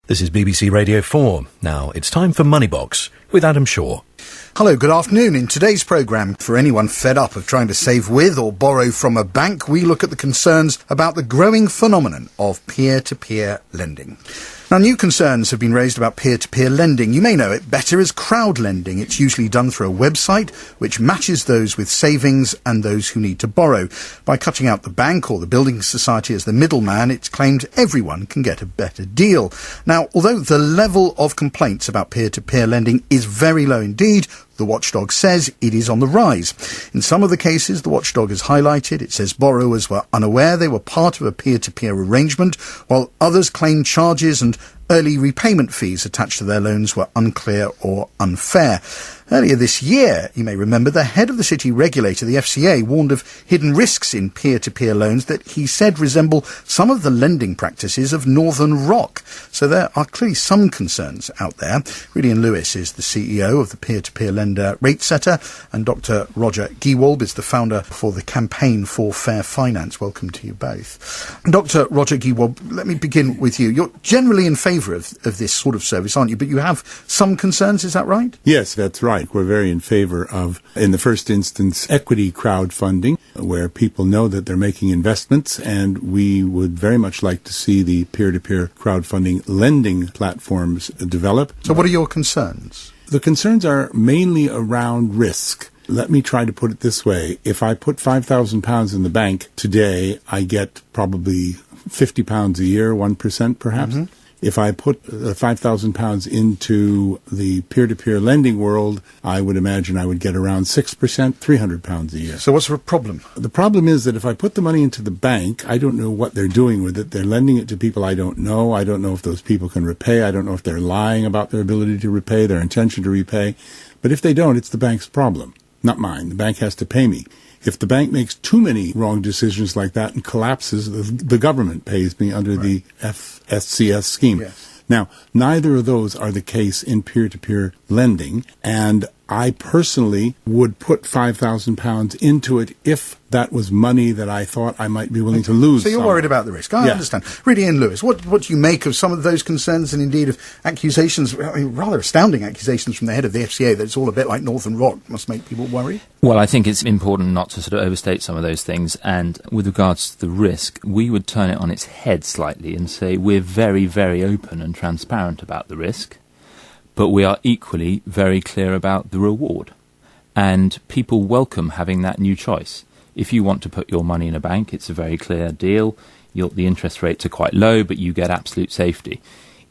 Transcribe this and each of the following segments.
This is BBC Radio 4. Now, it's time for Moneybox with Adam Shaw. Hello, good afternoon. In today's programme, for anyone fed up of trying to save with or borrow from a bank, we look at the concerns about the growing phenomenon of peer-to-peer lending. Now, new concerns have been raised about peer-to-peer lending. You may know it better as crowd lending. It's usually done through a website which matches those with savings and those who need to borrow. By cutting out the bank or the building society as the middleman, it's claimed everyone can get a better deal. Now, although the level of complaints about peer-to-peer lending is very low indeed, the watchdog says it is on the rise. In some of the cases, the watchdog has highlighted, it says borrowers were unaware they were part of a peer-to-peer arrangement, while others claim charges and early repayment fees attached to their loans were unclear or unfair. Earlier this year, you may remember, the head of the city regulator, the FCA, warned of hidden risks in peer-to-peer loans that he said resemble some of the lending practices of Northern Rock. So there are clearly some concerns out there. Redian Lewis is the CEO of the peer-to-peer lender RateSetter, and Dr. Roger Gewolb is the founder for the Campaign for Fair Finance. Welcome to you both. Dr. Roger Gewolb, let me begin with you. You're generally in favour of this sort of service, aren't you? But you have some concerns, is that right? Yes, that's right. We're very in favor of, in the first instance, equity crowdfunding, where people know that they're making investments, and we would very much like to see the peer-to-peer crowdfunding lending platforms develop. So what are your concerns? The concerns are mainly around risk. Let me try to put it this way. If I put £5,000 in the bank today, I get probably £50 a year, 1% perhaps. Mm-hmm. If I put £5,000 into the peer-to-peer lending world, I would imagine I would get around 6%, £300 a year. So what's the problem? The problem is that if I put the money into the bank, I don't know what they're doing with it. They're lending it to people I don't know. I don't know if those people can repay. I don't know if they're lying about their ability to repay, their intention to repay. But if they don't, it's the bank's problem, not mine. The bank has to pay me. If the bank makes too many wrong decisions like that and collapses, the government pays me under the FSCS scheme. Yes. Now, neither of those are the case in peer-to-peer lending, and I personally would put £5,000 into it if that was money that I thought I might be willing to lose. So you're worried about the risk. I understand. Redian Lewis, what do you make of some of those concerns and indeed of accusations, rather astounding accusations from the head of the FCA that it's all a bit like Northern Rock? Must make people worry? Well, I think it's important not to sort of overstate some of those things. And with regards to the risk, we would turn it on its head slightly and say we're very, very open and transparent about the risk, but we are equally very clear about the reward. And people welcome having that new choice. If you want to put your money in a bank, it's a very clear deal. The interest rates are quite low, but you get absolute safety.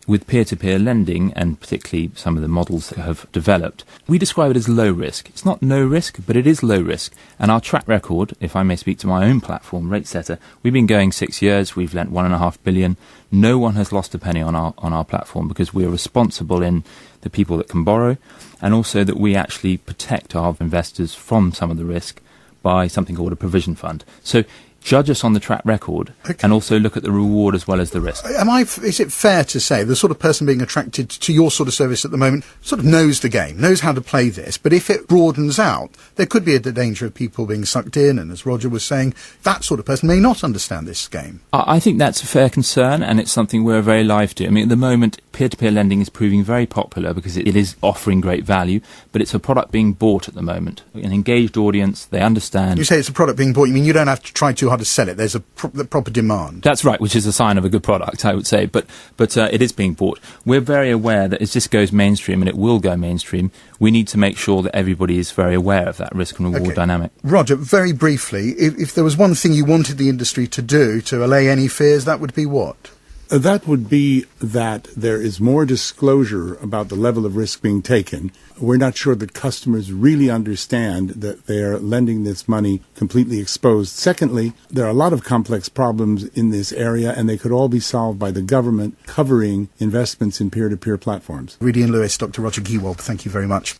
With peer-to-peer lending, and particularly some of the models that have developed, we describe it as low risk. It's not no risk, but it is low risk. And our track record, if I may speak to my own platform, RateSetter, we've been going 6 years. We've lent £1.5 billion. No one has lost a penny on our platform because we are responsible in the people that can borrow, and also that we actually protect our investors from some of the risk by something called a provision fund. So judge us on the track record, and also look at the reward as well as the risk. Is it fair to say the sort of person being attracted to your sort of service at the moment sort of knows the game, knows how to play this, but if it broadens out, there could be a danger of people being sucked in, and as Roger was saying, that sort of person may not understand this game? I think that's a fair concern, and it's something we're very alive to. I mean, at the moment, peer-to-peer lending is proving very popular because it is offering great value, but it's a product being bought at the moment. An engaged audience, they understand. You say it's a product being bought, you mean you don't have to try too hard to sell it, there's a proper demand. That's right, which is a sign of a good product, I would say, but it is being bought. We're very aware that as this goes mainstream, and it will go mainstream, we need to make sure that everybody is very aware of that risk and reward dynamic. Roger, very briefly, if there was one thing you wanted the industry to do to allay any fears, that would be what? That would be that there is more disclosure about the level of risk being taken. We're not sure that customers really understand that they're lending this money completely exposed. Secondly, there are a lot of complex problems in this area, and they could all be solved by the government covering investments in peer-to-peer platforms. Redian Lewis, Dr. Roger Gewolb, thank you very much.